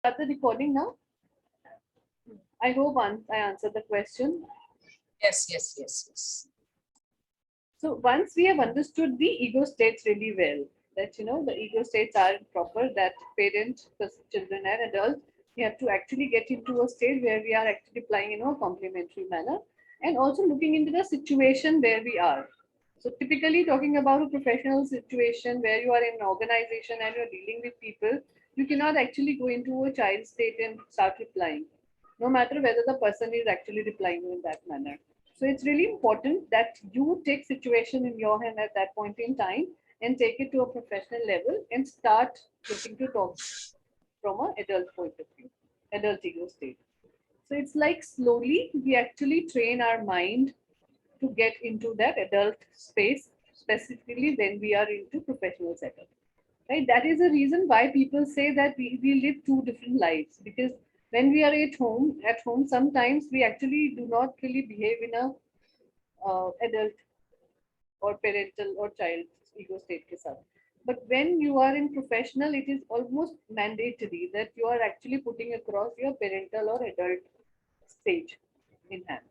start the recording now? I hope I answered the question. Yes. So once we have understood the ego states really well, that the ego states are proper, that parent, children and adults, we have to actually get into a state where we are actually applying in a complementary manner, and also looking into the situation where we are. So typically talking about a professional situation where you are in an organization and you're dealing with people, you cannot actually go into a child state and start replying, no matter whether the person is actually replying in that manner. So it's really important that you take situation in your hand at that point in time and take it to a professional level and start getting to talk from an adult point of view, adult ego state. So it's like slowly we actually train our mind to get into that adult space, specifically when we are into professional setup. Right? That is the reason why people say that we live two different lives, because when we are at home, sometimes we actually do not really behave in a adult or parental or child ego state ke sath. But when you are in professional, it is almost mandatory that you are actually putting across your parental or adult stage in hand,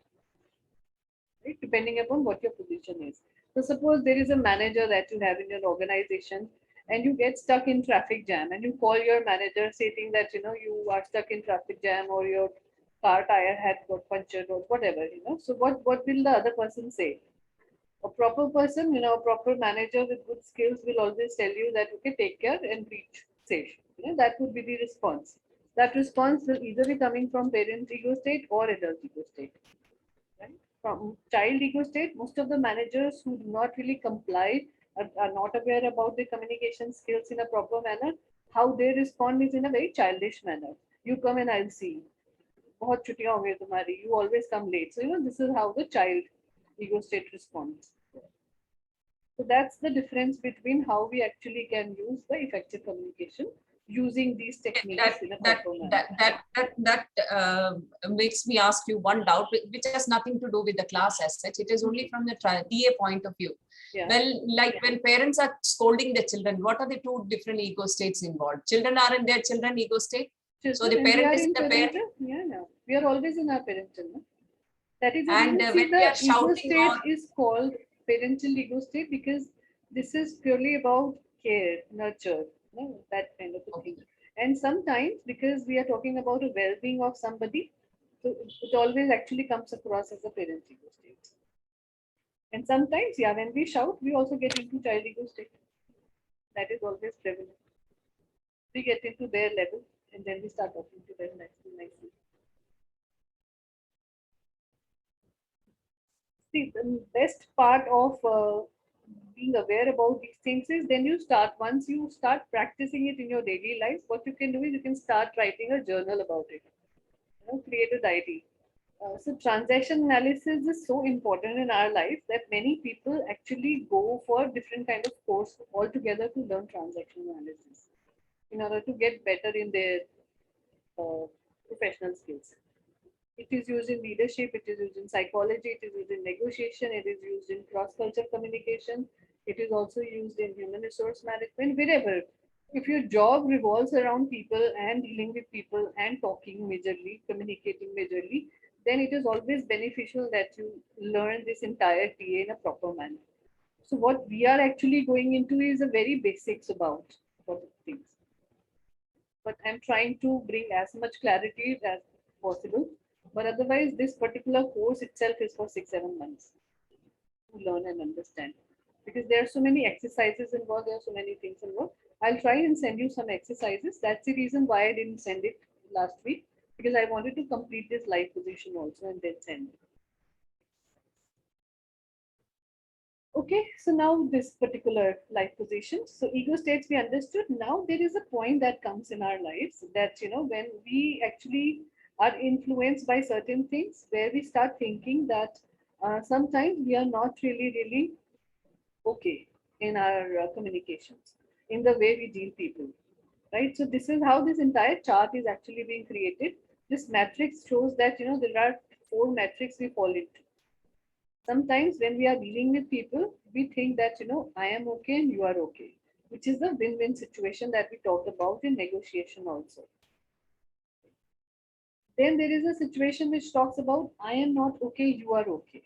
right? Depending upon what your position is. So suppose there is a manager that you have in your organization and you get stuck in traffic jam and you call your manager stating that you are stuck in traffic jam or your car tire had got punctured or whatever. So what will the other person say? A proper person, a proper manager with good skills will always tell you that, okay, take care and reach safe. That would be the response. That response will either be coming from parent ego state or adult ego state. Right? From child ego state, most of the managers who do not really comply are not aware about the communication skills in a proper manner. How they respond is in a very childish manner. You come and I'll see. बहुत छुट्टियां हो गई तुम्हारी, you always come late. So this is how the child ego state responds. So that's the difference between how we actually can use the effective communication using these techniques in a proper manner. That makes me ask you one doubt, which has nothing to do with the class as such. It is only from the TA point of view. Yeah. Well, when parents are scolding their children, what are the two different ego states involved? Children are in their children ego state. So the parent is in the parent. Yeah. We are always in our parental. No? That is the and reason. when we are The ego shouting state on, is called parental ego state because this is purely about care, nurture, that kind of a thing. And sometimes because we are talking about a well-being of somebody, so it always actually comes across as a parent ego state. And sometimes, yeah, when we shout, we also get into child ego state. That is always prevalent. We get into their level and then we start talking to them nicely. See, the best part of being aware about these things is then once you start practicing it in your daily life, what you can do is you can start writing a journal about it. Create a diary. So transaction analysis is so important in our life that many people actually go for different kind of course altogether to learn transaction analysis in order to get better in their professional skills. It is used in leadership, it is used in psychology, it is used in negotiation, it is used in cross-culture communication, it is also used in human resource management, wherever. If your job revolves around people and dealing with people and talking majorly, communicating majorly, then it is always beneficial that you learn this entire TA in a proper manner. So what we are actually going into is a very basics about what things. But I'm trying to bring as much clarity as possible. But otherwise, this particular course itself is for 6-7 months to learn and understand. Because there are so many exercises involved, there are so many things involved. I'll try and send you some exercises. That's the reason why I didn't send it last week, because I wanted to complete this live position also and then send it. Okay, so now this particular life position. So ego states we understood. Now there is a point that comes in our lives that, when we actually are influenced by certain things, where we start thinking that sometimes we are not really okay in our communications, in the way we deal people, right? So this is how this entire chart is actually being created. This matrix shows that, there are 4 metrics we fall into. Sometimes when we are dealing with people, we think that, I am okay and you are okay, which is the win-win situation that we talked about in negotiation also. Then there is a situation which talks about I am not okay, you are okay.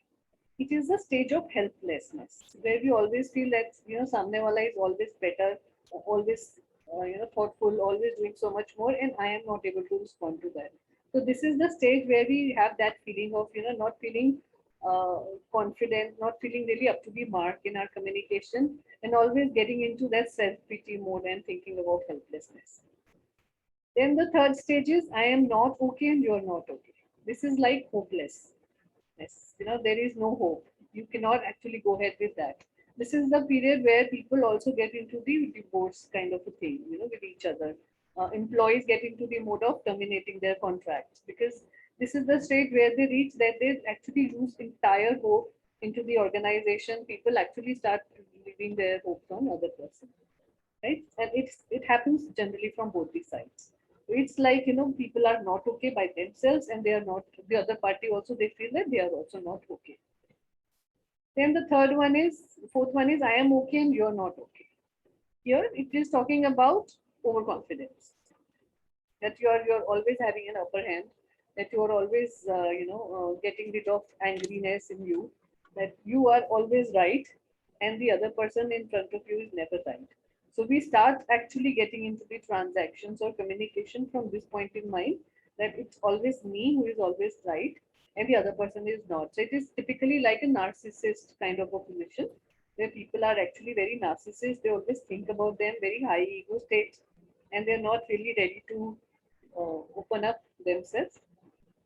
It is a stage of helplessness where we always feel that samne wala is always better, always thoughtful, always doing so much more, and I am not able to respond to that. So this is the stage where we have that feeling of not feeling uh, confident, not feeling really up to the mark in our communication, and always getting into that self pity mode and thinking about helplessness. Then the third stage is I am not okay and you're not okay. This is like hopeless. Yes, there is no hope. You cannot actually go ahead with that. This is the period where people also get into the divorce kind of a thing, with each other. Employees get into the mode of terminating their contracts because this is the state where they reach that they actually lose entire hope into the organization. People actually start leaving their hopes on other person, right? And it happens generally from both the sides. It's like people are not okay by themselves, and they are not the other party also. They feel that they are also not okay. Then the fourth one is I am okay and you're not okay. Here it is talking about overconfidence, that you're always having an upper hand, that you are always getting rid of angriness in you, that you are always right, and the other person in front of you is never right. So we start actually getting into the transactions or communication from this point in mind, that it's always me who is always right and the other person is not. So it is typically like a narcissist kind of a position where people are actually very narcissist. They always think about them, very high ego states, and they're not really ready to open up themselves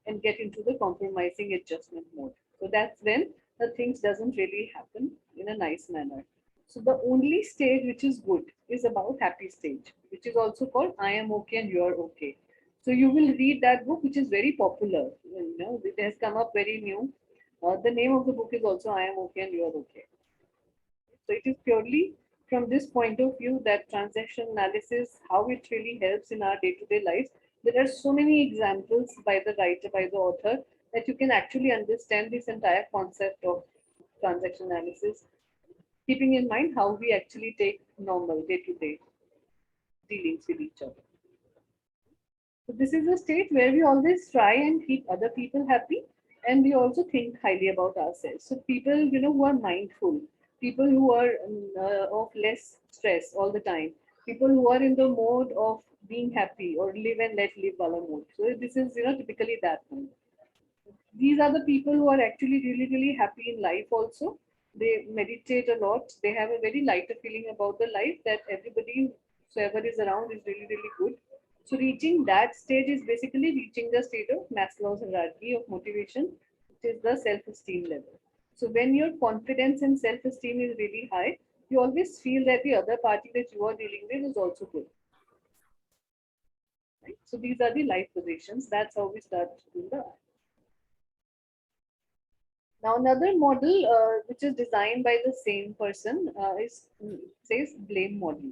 and get into the compromising adjustment mode. So that's when the things doesn't really happen in a nice manner. So the only stage which is good is about happy stage, which is also called I am okay and you're okay. So you will read that book, which is very popular. It has come up very new. The name of the book is also I am okay and you're okay. So it is purely from this point of view that transaction analysis, how it really helps in our day-to-day lives. There are so many examples by the writer, by the author, that you can actually understand this entire concept of transaction analysis, keeping in mind how we actually take normal day-to-day dealings with each other. So this is a state where we always try and keep other people happy, and we also think highly about ourselves. So people, who are mindful, people who are of less stress all the time, people who are in the mode of being happy or live and let live wala mode. So this is, typically that one. These are the people who are actually really, really happy in life also. They meditate a lot. They have a very lighter feeling about the life, that everybody, whoever is around, is really, really good. So reaching that stage is basically reaching the state of Maslow's hierarchy of motivation, which is the self-esteem level. So when your confidence and self-esteem is really high, you always feel that the other party that you are dealing with is also good. Right? So these are the life positions. That's how we start doing the. Now another model which is designed by the same person is says blame model.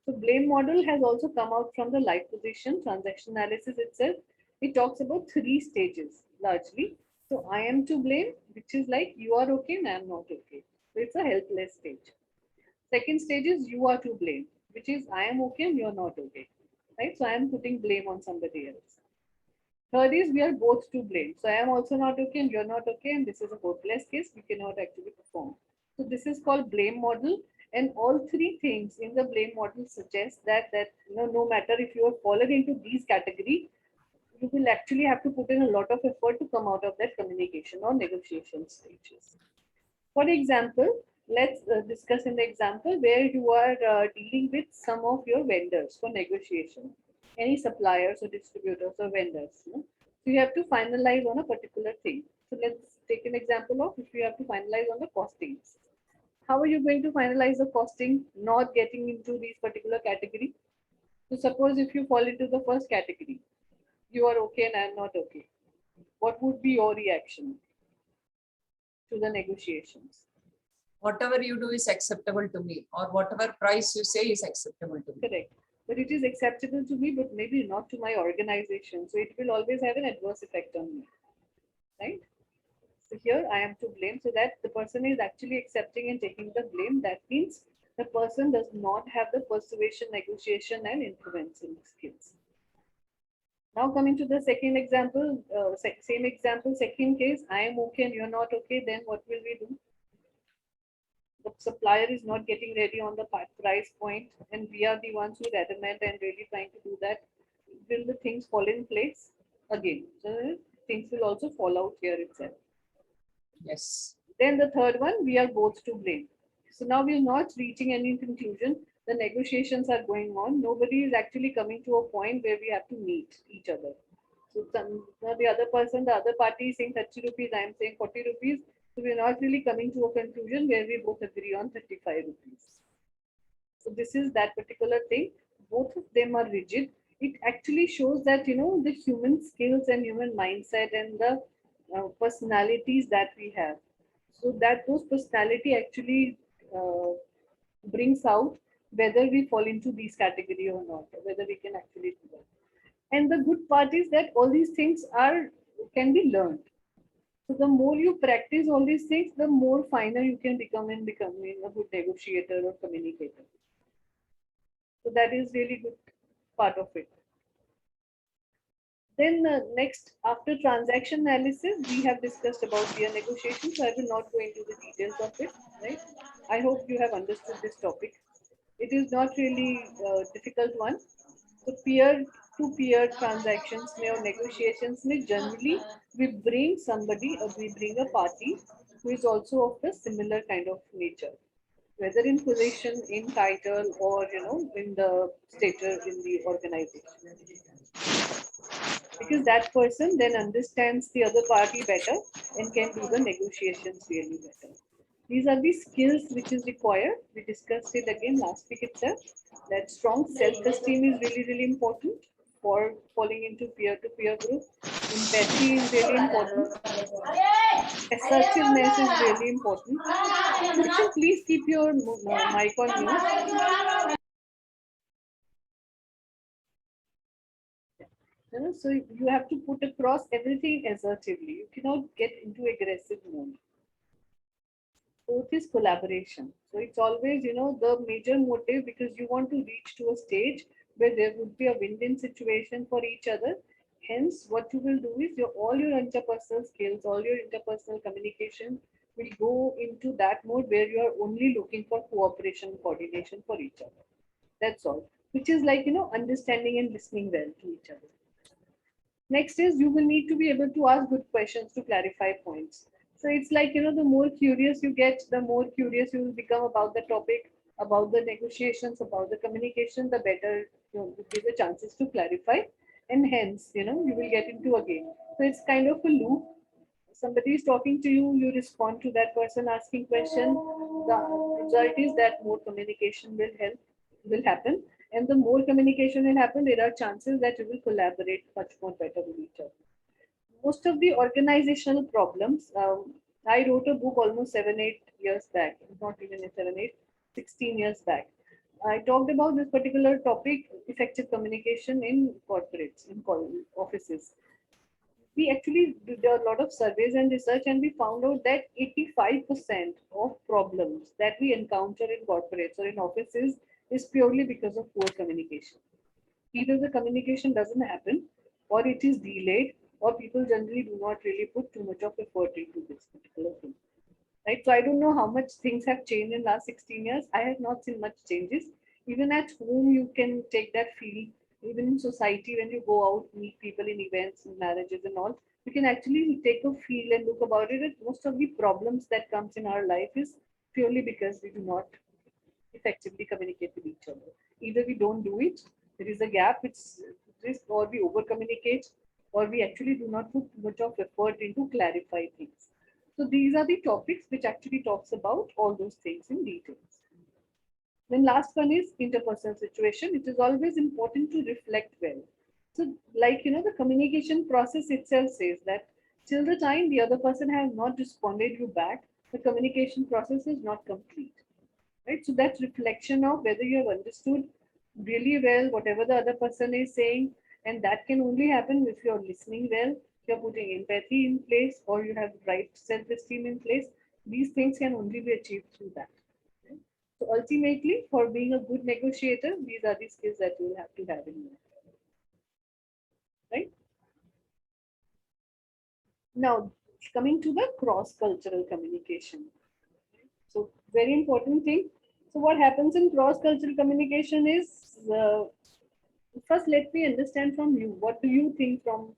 So blame model has also come out from the life position transaction analysis itself. It talks about three stages largely. So I am to blame, which is like you are okay and I am not okay. So it's a helpless stage. Second stage is you are to blame, which is I am okay and you're not okay. Right? So I am putting blame on somebody else. Third is we are both to blame. So I am also not okay and you're not okay, and this is a hopeless case. We cannot actually perform. So this is called blame model. And all three things in the blame model suggest that no matter if you have fallen into these category, you will actually have to put in a lot of effort to come out of that communication or negotiation stages. For example, let's discuss an example where you are dealing with some of your vendors for negotiation, any suppliers or distributors or vendors. So you have to finalize on a particular thing. So let's take an example of if you have to finalize on the costings. How are you going to finalize the costing not getting into these particular category? So suppose if you fall into the first category, you are okay and I am not okay. What would be your reaction to the negotiations? Whatever you do is acceptable to me, or whatever price you say is acceptable to me. Correct. But it is acceptable to me, but maybe not to my organization. So it will always have an adverse effect on me. Right? So here I am to blame. So that the person is actually accepting and taking the blame. That means the person does not have the persuasion, negotiation, and influencing skills. Now coming to the second example, same example, second case, I am okay and you're not okay, then what will we do? The supplier is not getting ready on the price point, and we are the ones who are adamant and really trying to do that. Will the things fall in place again? So things will also fall out here itself. Yes. Then the third one, we are both to blame. So now we are not reaching any conclusion. The negotiations are going on. Nobody is actually coming to a point where we have to meet each other. So the other person, the other party is saying 30 rupees, I am saying 40 rupees. So we are not really coming to a conclusion where we both agree on 35 rupees. So this is that particular thing. Both of them are rigid. It actually shows that, you know, the human skills and human mindset and the personalities that we have. So that those personality actually brings out whether we fall into these category or not, or whether we can actually do that. And the good part is that all these things are can be learned. So the more you practice all these things, the more finer you can become in becoming a good negotiator or communicator. So that is really good part of it. Then next, after transaction analysis, we have discussed about peer negotiation. So I will not go into the details of it, right? I hope you have understood this topic. It is not really a difficult one. So peer-to-peer transactions may or negotiations may generally we bring somebody or we bring a party who is also of the similar kind of nature, whether in position, in title, or you know, in the stature in the organization, because that person then understands the other party better and can do the negotiations really better. These are the skills which is required. We discussed it again last week itself, that strong self-esteem is really, really important for falling into peer-to-peer group. Empathy is really important. Assertiveness is really important. Darshan, please keep your mic on mute. You know, so you have to put across everything assertively. You cannot get into aggressive mode. Fourth is collaboration. So it's always, you know, the major motive, because you want to reach to a stage where there would be a win-win situation for each other. Hence, what you will do is all your interpersonal skills, all your interpersonal communication will go into that mode where you are only looking for cooperation, coordination for each other. That's all. Which is like, you know, understanding and listening well to each other. Next is you will need to be able to ask good questions to clarify points. So it's like, you know, the more curious you get, the more curious you will become about the topic, about the negotiations, about the communication, the better you give the chances to clarify. And hence, you know, you will get into a game. So it's kind of a loop. Somebody is talking to you, you respond to that person asking question. The result is that more communication will happen. And the more communication will happen, there are chances that you will collaborate much more better with each other. Most of the organizational problems, I wrote a book almost 7, 8 years back, not even 7, 8, 16 years back. I talked about this particular topic, effective communication in corporates, in offices. We actually did a lot of surveys and research, and we found out that 85% of problems that we encounter in corporates or in offices is purely because of poor communication. Either the communication doesn't happen, or it is delayed, or people generally do not really put too much of effort into this particular thing. Right? So I don't know how much things have changed in last 16 years. I have not seen much changes. Even at home, you can take that feel. Even in society, when you go out, meet people in events and marriages and all, you can actually take a feel and look about it. And most of the problems that comes in our life is purely because we do not effectively communicate with each other. Either we don't do it, there is a gap, it's this, or we over communicate, or we actually do not put much of effort into clarify things. So these are the topics which actually talks about all those things in details. Then last one is interpersonal situation. It is always important to reflect well. So like, you know, the communication process itself says that till the time the other person has not responded you back, the communication process is not complete. Right? So that's reflection of whether you have understood really well whatever the other person is saying, and that can only happen if you're listening well, you're putting empathy in place, or you have right self-esteem in place. These things can only be achieved through that. Okay? So ultimately, for being a good negotiator, these are the skills that you will have to have in mind. Right? Now, coming to the cross-cultural communication. So, very important thing. So, what happens in cross-cultural communication is, first, let me understand from you. What do you think from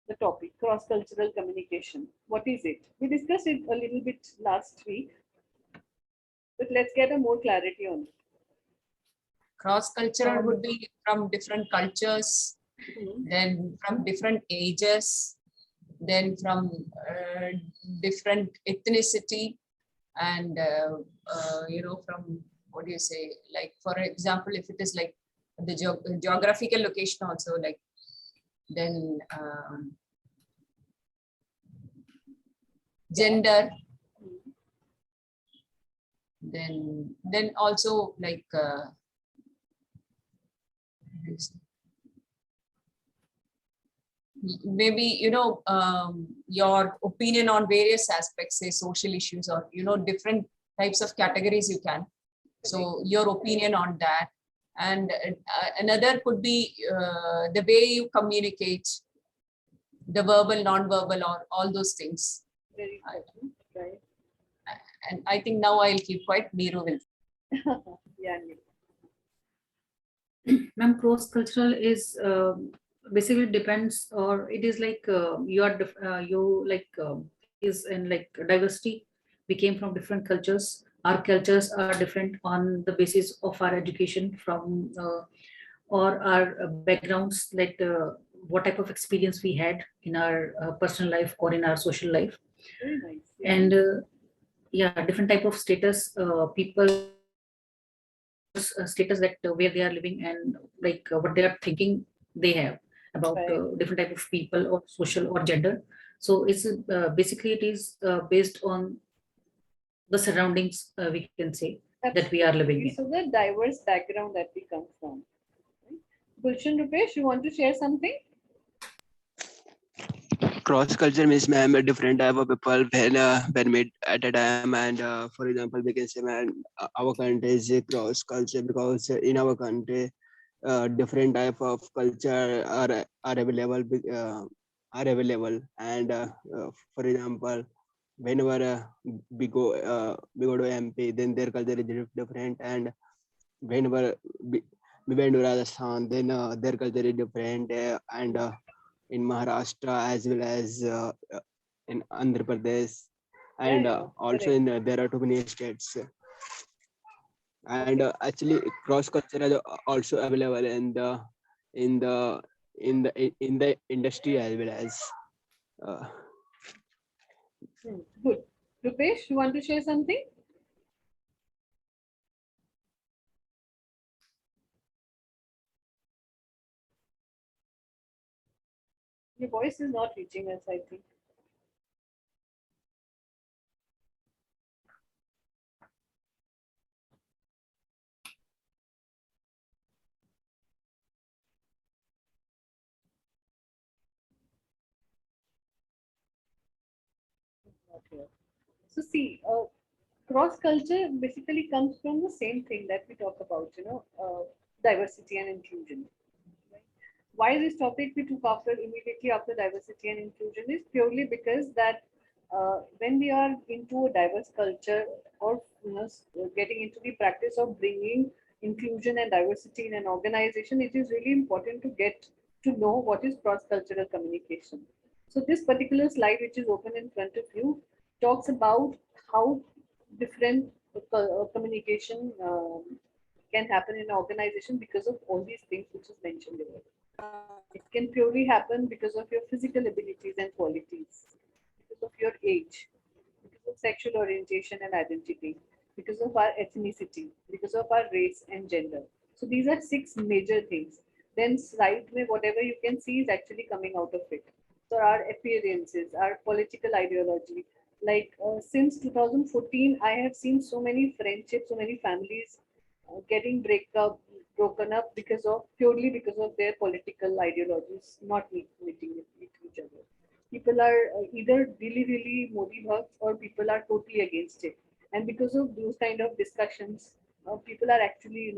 the topic, cross-cultural communication? What is it? We discussed it a little bit last week, but let's get a more clarity on it. Cross-cultural would be from different cultures, then from different ages, then from different ethnicity, and from, what do you say, like, for example, if it is like the geographical location also, like, then gender, then also like maybe your opinion on various aspects, say social issues, or different types of categories you can. So your opinion on that, and another could be the way you communicate, the verbal, non-verbal, or all those things. Very important, right? And I think now I'll keep quiet. Neeru will. Yeah. Ma'am, cross-cultural is basically depends, or it is like is in like diversity. We came from different cultures. Our cultures are different on the basis of our education from or our backgrounds, like what type of experience we had in our personal life or in our social life. Very nice. Yeah. And yeah, different type of status people status that where they are living, and like what they are thinking they have about Right. different type of people or social or gender. So it's basically it is based on the surroundings, we can say, that we are living in. So the diverse background that we come from. Right? Gulshan, Rupesh, you want to share something? Cross culture means, ma'am, a different type of people when meet at a time. And for example, we can say, man, our country is a cross culture because in our country different type of culture are available and for example, whenever we go to MP, then their culture is different. And whenever we went to Rajasthan, then their culture is different. And in Maharashtra, as well as in Andhra Pradesh, and also in there are too many states. And actually, cross culture is also available in the in the industry as well as. Good. Rupesh, you want to share something? Your voice is not reaching us, I think. Okay. So see, cross culture basically comes from the same thing that we talk about, diversity and inclusion. Right? Why this topic we took after immediately after diversity and inclusion is purely because that when we are into a diverse culture, or getting into the practice of bringing inclusion and diversity in an organization, it is really important to get to know what is cross-cultural communication. So this particular slide, which is open in front of you, talks about how different communication can happen in an organization because of all these things which is mentioned here. It can purely happen because of your physical abilities and qualities, because of your age, because of sexual orientation and identity, because of our ethnicity, because of our race and gender. So these are six major things. Then right way, whatever you can see is actually coming out of it. So our appearances, our political ideology. Like since 2014, I have seen so many friendships, so many families broken up because of purely because of their political ideologies not meeting with each other. People are either really Modi bhakt, or people are totally against it. And because of those kind of discussions, people are actually,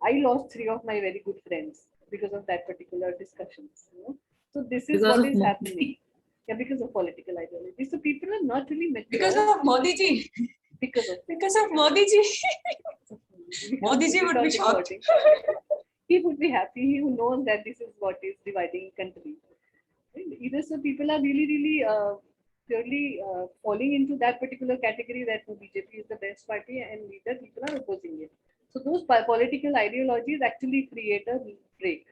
I lost three of my very good friends because of that particular discussions. So this is Because what of is Modi. happening. Yeah, because of political ideology. So people are not really mature. Because of Modi ji. Because of Because of Modi ji. Modi ji would be Without shocked. recording. He would be happy. He would know that this is what is dividing country. Right? Either so people are really purely falling into that particular category that no, BJP is the best party, and either people are opposing it. So those political ideologies actually create a break.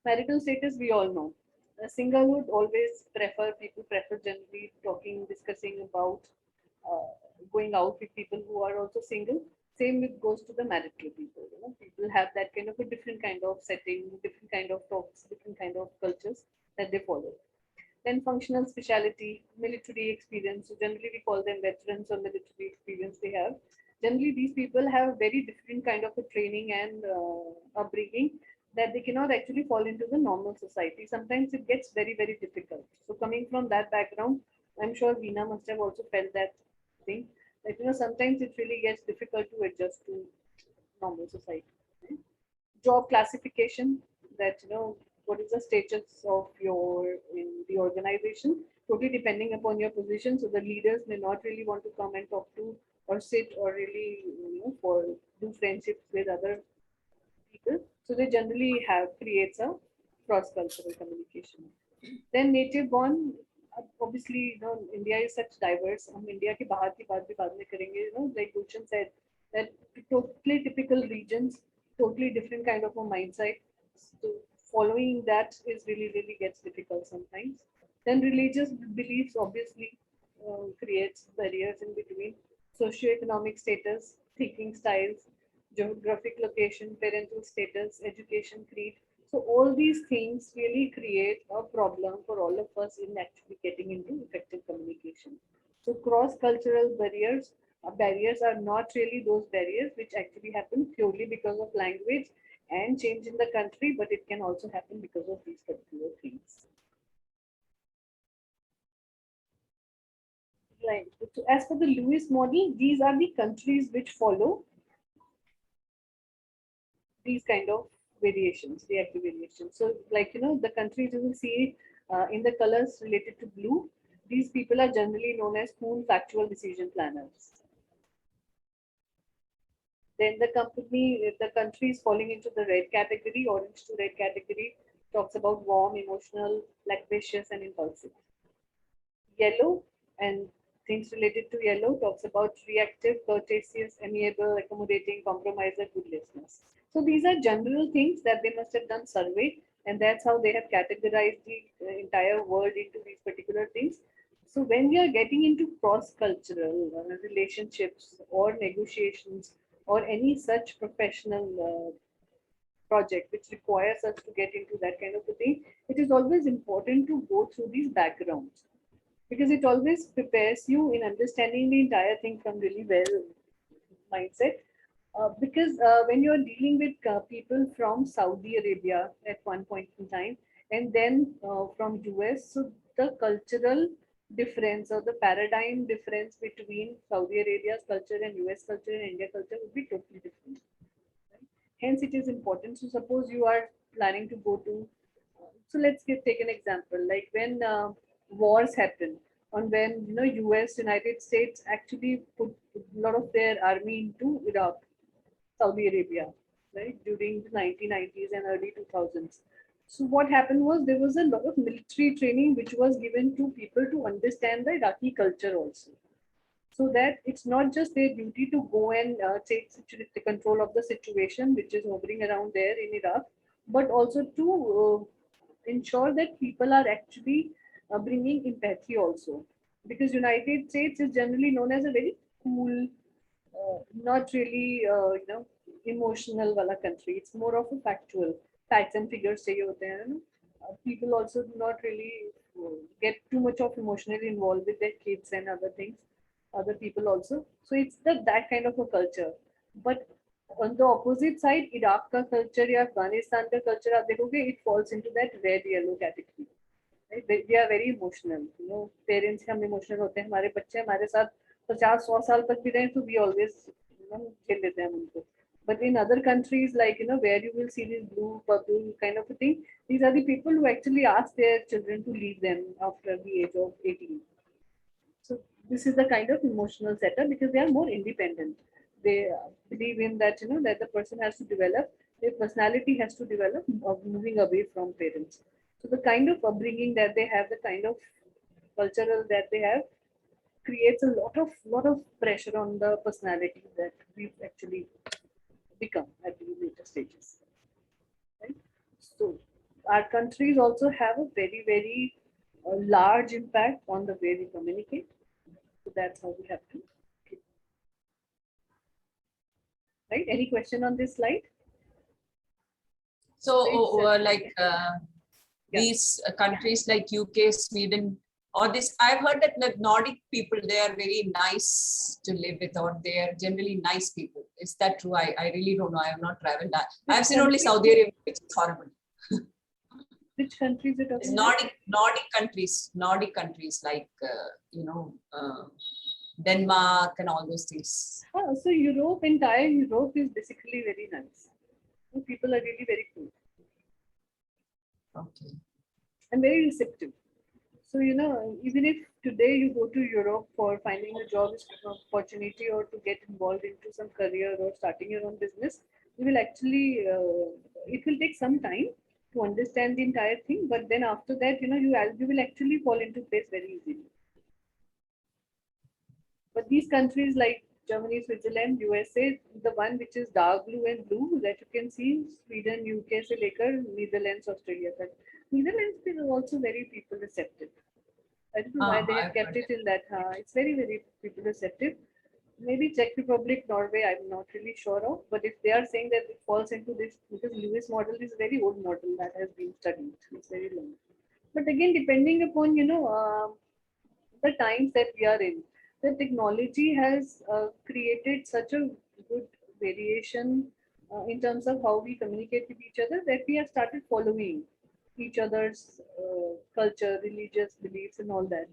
Marital status, we all know. A single would always prefer, people prefer generally talking, discussing about going out with people who are also single. Same with goes to the marital people. You know, people have that kind of a different kind of setting, different kind of talks, different kind of cultures that they follow. Then functional speciality, military experience. So generally we call them veterans or military experience they have. Generally these people have very different kind of a training and upbringing that they cannot actually fall into the normal society. Sometimes it gets very difficult. So coming from that background, I'm sure Veena must have also felt that thing. That sometimes it really gets difficult to adjust to normal society. Job classification, that what is the status of your in the organization, totally depending upon your position. So the leaders may not really want to come and talk to or sit or really for do friendships with other people. So they generally have creates a cross cultural communication. Then native born, obviously India is such diverse. हम India के बाहर की बात भी बाद में करेंगे. Like Gulshan said, that totally typical regions, totally different kind of a mindset. So following that is really gets difficult sometimes. Then religious beliefs obviously creates barriers in between. Socioeconomic status, thinking styles, geographic location, parental status, education, creed. So all these things really create a problem for all of us in actually getting into effective communication. So cross-cultural barriers are not really those barriers which actually happen purely because of language and change in the country, but it can also happen because of these particular things. Right. So as for the Lewis model, these are the countries which follow these kind of variations, reactive variations. So like, the countries you will see in the colors related to blue, these people are generally known as full factual decision planners. Then the country is falling into the red category, orange to red category, talks about warm, emotional, loquacious, and impulsive. Yellow and things related to yellow talks about reactive, courteous, amiable, accommodating, compromiser, good listeners. So these are general things that they must have done survey, and that's how they have categorized the entire world into these particular things. So when we are getting into cross-cultural relationships or negotiations or any such professional project which requires us to get into that kind of a thing, it is always important to go through these backgrounds because it always prepares you in understanding the entire thing from really well mindset. Because when you're dealing with people from Saudi Arabia at one point in time, and then from US, so the cultural difference or the paradigm difference between Saudi Arabia's culture and US culture and India culture would be totally different. Right? Hence, it is important. So, suppose you are planning to go to, so let's take an example, like when wars happen, on when US, United States actually put a lot of their army into Iraq, Saudi Arabia, right, during the 1990s and early 2000s. So what happened was there was a lot of military training which was given to people to understand the Iraqi culture also. So that it's not just their duty to go and take the control of the situation which is hovering around there in Iraq, but also to ensure that people are actually bringing empathy also. Because United States is generally known as a very cool, not really, emotional wala country. It's more of a factual. Facts and figures चाहिए होते हैं ना. People also do not really get too much of emotionally involved with their kids and other things, other people also. So it's that kind of a culture. But on the opposite side, Iraq का culture या Afghanistan का culture आप देखोगे, it falls into that red yellow category. Right? They are very emotional. Parents हम emotional होते हैं, हमारे बच्चे हमारे साथ 50-100 साल तक भी रहे तो we always खेल लेते हैं हम उनको. But in other countries, like, where you will see this blue, purple kind of a thing, these are the people who actually ask their children to leave them after the age of 18. So this is the kind of emotional setup because they are more independent. They believe in that, that the person has to develop, their personality has to develop of moving away from parents. So the kind of upbringing that they have, the kind of cultural that they have, creates a lot of pressure on the personality that we've actually become at the later stages. Right? So our countries also have a very, very large impact on the way we communicate. So that's how we have to keep. Right? Any question on this slide? So, Right, Yeah. these countries like UK, Sweden, or this, I've heard that the Nordic people, they are very nice to live with, or they are generally nice people. Is that true? I really don't know. I have not traveled. I've seen only Saudi Arabia, which is horrible. Which countries are It's talking about? Nordic countries like Denmark and all those things. So Europe, entire Europe is basically very nice. People are really very cool Okay. and very receptive. So, even if today you go to Europe for finding a job opportunity or to get involved into some career or starting your own business, you will actually, it will take some time to understand the entire thing. But then after that, you will actually fall into place very easily. But these countries like Germany, Switzerland, USA, the one which is dark blue and blue that you can see, Sweden, UK से लेकर Netherlands, Australia तक. Netherlands is also very people receptive. I don't know why they have I've kept heard it in that. It's very, very people receptive. Maybe Czech Republic, Norway, I'm not really sure of. But if they are saying that it falls into this, because Lewis model is a very old model that has been studied. It's very long. But again, depending upon, the times that we are in, the technology has created such a good variation in terms of how we communicate with each other that we have started following each other's culture, religious beliefs, and all that.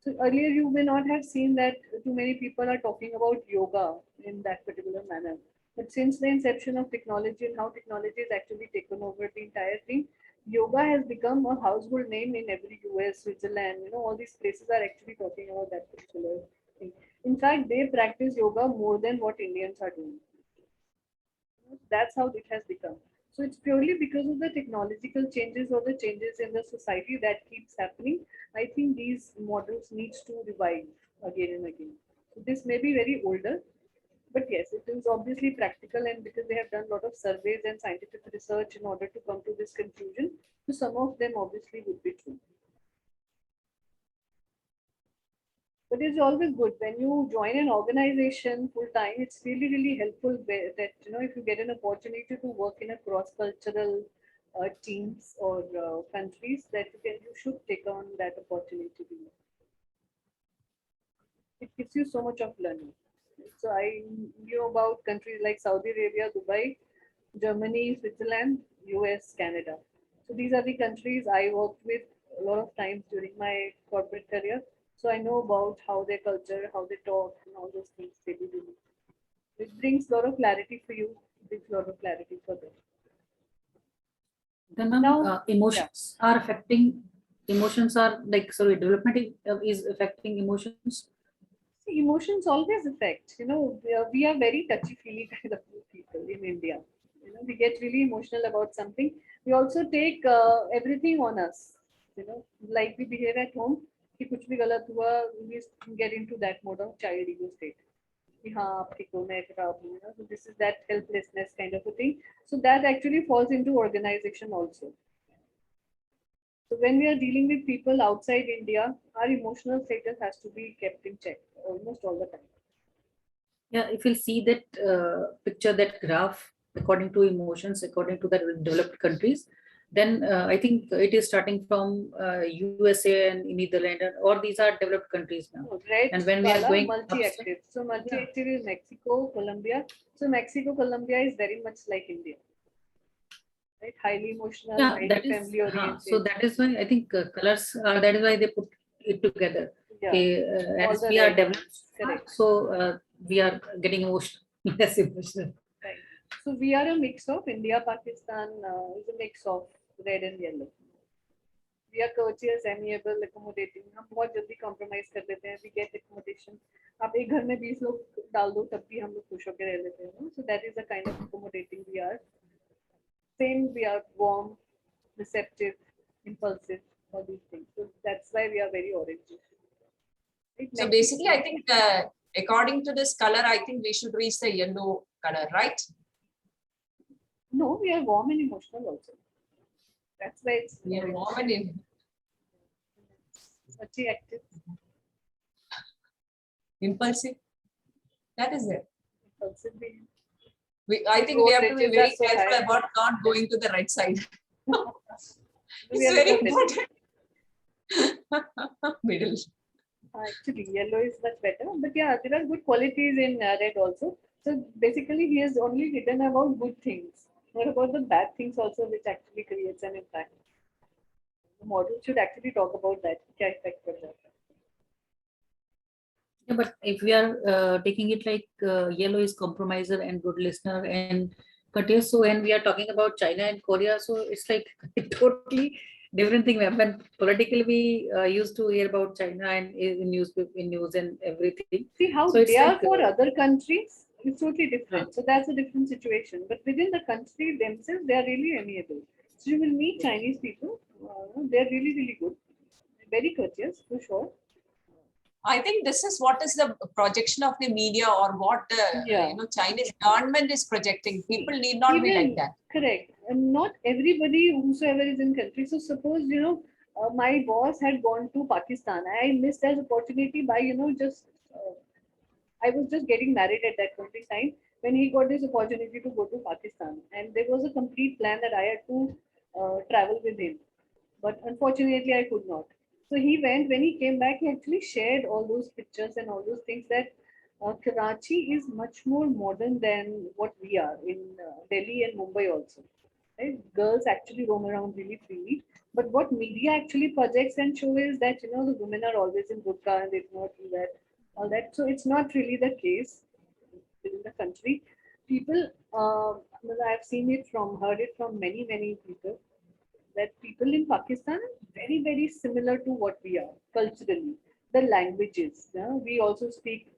So earlier, you may not have seen that too many people are talking about yoga in that particular manner. But since the inception of technology and how technology has actually taken over the entire thing, yoga has become a household name in every US, Switzerland. All these places are actually talking about that particular thing. In fact, they practice yoga more than what Indians are doing. That's how it has become. So it's purely because of the technological changes or the changes in the society that keeps happening. I think these models needs to revive again and again. So this may be very older, but yes, it is obviously practical, and because they have done a lot of surveys and scientific research in order to come to this conclusion, so some of them obviously would be true. But it's always good when you join an organization full time. It's really, really helpful that if you get an opportunity to work in a cross-cultural teams or countries, that you should take on that opportunity. It gives you so much of learning. So I knew about countries like Saudi Arabia, Dubai, Germany, Switzerland, US, Canada. So these are the countries I worked with a lot of times during my corporate career. So I know about how their culture, how they talk, and all those things they do. It brings a lot of clarity for you. It brings a lot of clarity for them. Then ma'am, Now, emotions are affecting. Emotions are like, sorry, development is affecting emotions. See, emotions always affect. We are very touchy-feely kind of people in India. We get really emotional about something. We also take everything on us. Like we behave at home. कि कुछ भी गलत हुआ, we get into that mode of child ego state. कि हाँ आप ठीक हो, मैं खराब हूँ. So this is that helplessness kind of a thing. So that actually falls into organization also. So when we are dealing with people outside India, our emotional status has to be kept in check almost all the time. Yeah, if you see that picture, that graph, according to emotions, according to the developed countries, then I think it is starting from USA and Netherlands, or these are developed countries now. No, red And when we are going multi-active. So multi-active is Mexico, Colombia. So Mexico, Colombia is very much like India. Right? Highly emotional, yeah, highly that is family oriented. so that is why I think colors that is why they put it together. Yeah. Okay, as we are developed, Correct. so we are getting emotional, less emotional. Right. So we are a mix of India, Pakistan is a mix of red and yellow. We are courteous, amiable, accommodating. हम बहुत जल्दी compromise कर लेते हैं. We get accommodation. आप एक घर में 20 लोग डाल दो तब भी हम लोग खुश होकर रह लेते हैं. So that is the kind of accommodating we are. Same, we are warm, receptive, impulsive, all these things. So that's why we are very orange. So basically, I think according to this color, I think we should reach the yellow color, right? No, we are warm and emotional also. That's why it's We are warm and much active, impulsive. That is it. impulsive being. I think we have to be Voltages very are so careful high. about not going to the right side. We It's are very in the middle. important. Middle. Actually, yellow is much better. But yeah, there are good qualities in red also. So basically, he has only written about good things, not about the bad things also, which actually creates an impact. The model should actually talk about that. क्या effect करता है. Yeah, but if we are taking it like yellow is compromiser and good listener and courteous, so when we are talking about China and Korea, so it's like totally different thing. When politically we used to hear about China and in news and everything. See how So it's they are like, for other countries, it's totally different. So that's a different situation. But within the country themselves, they are really amiable. So you will meet Chinese people, they're really, really good, very courteous for sure. I think this is what is the projection of the media or what the Yeah. Chinese government is projecting. People need not be like that. Correct. And not everybody whosoever is in country. So suppose, my boss had gone to Pakistan. I missed that opportunity by, just, I was just getting married at that point in time when he got this opportunity to go to Pakistan. And there was a complete plan that I had to travel with him. But unfortunately, I could not. So he went, when he came back, he actually shared all those pictures and all those things that Karachi is much more modern than what we are in Delhi and Mumbai also. Right? Girls actually roam around really freely. But what media actually projects and show is that, the women are always in burqa and they do not do that, all that. So it's not really the case within the country. People, well, I've seen it heard it from many, many people that people in Pakistan are very, very similar to what we are culturally. The languages, we also speak